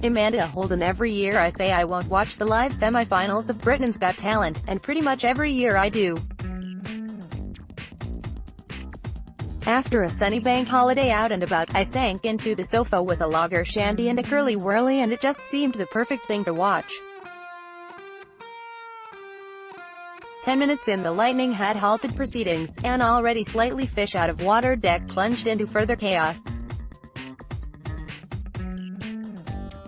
Amanda Holden. Every year I say I won't watch the live semi-finals of Britain's Got Talent, and pretty much every year I do. After a sunny bank holiday out and about, I sank into the sofa with a lager shandy and a Curly Wurly, and it just seemed the perfect thing to watch. 10 minutes in, the lightning had halted proceedings. An already slightly fish out of water deck plunged into further chaos.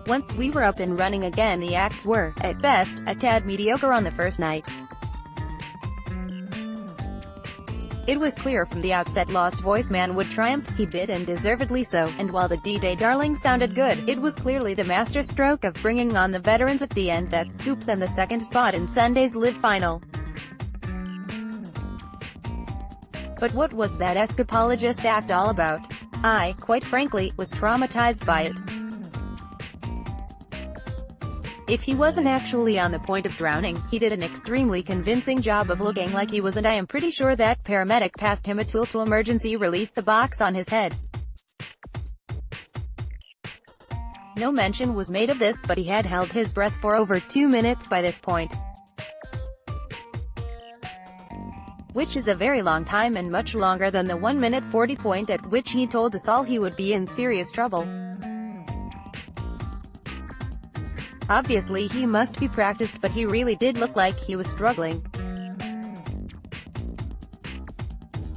Once we were up and running again, the acts were, at best, a tad mediocre on the first night. It was clear from the outset Lost Voice Man would triumph. He did, and deservedly so, and while the D-Day Darling sounded good, it was clearly the masterstroke of bringing on the veterans at the end that scooped them the second spot in Sunday's live final. But what was that escapologist act all about? I, quite frankly, was traumatized by it. If he wasn't actually on the point of drowning, he did an extremely convincing job of looking like he was, and I am pretty sure that paramedic passed him a tool to emergency release the box on his head. No mention was made of this, but he had held his breath for over 2 minutes by this point, which is a very long time and much longer than the 1 minute 40 point at which he told us all he would be in serious trouble. Obviously he must be practiced, but he really did look like he was struggling.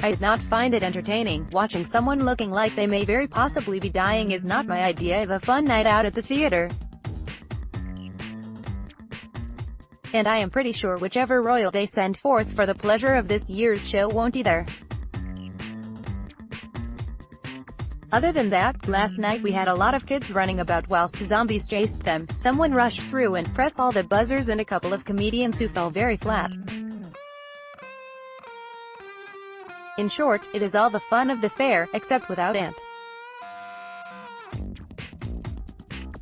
I did not find it entertaining. Watching someone looking like they may very possibly be dying is not my idea of a fun night out at the theater. And I am pretty sure whichever royal they send forth for the pleasure of this year's show won't either. Other than that, last night we had a lot of kids running about whilst zombies chased them, someone rushed through and pressed all the buzzers, and a couple of comedians who fell very flat. In short, it is all the fun of the fair, except without Ant.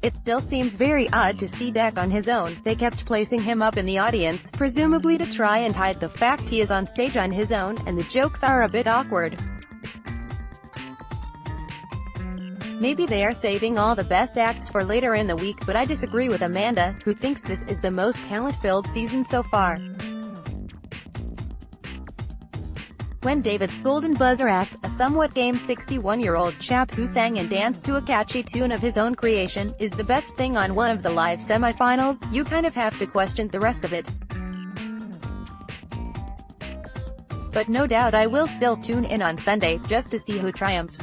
It still seems very odd to see Dak on his own. They kept placing him up in the audience, presumably to try and hide the fact he is on stage on his own, and the jokes are a bit awkward. Maybe they are saving all the best acts for later in the week, but I disagree with Amanda, who thinks this is the most talent-filled season so far. When David's Golden Buzzer Act, a somewhat game 61-year-old chap who sang and danced to a catchy tune of his own creation, is the best thing on one of the live semi-finals, you kind of have to question the rest of it. But no doubt I will still tune in on Sunday, just to see who triumphs.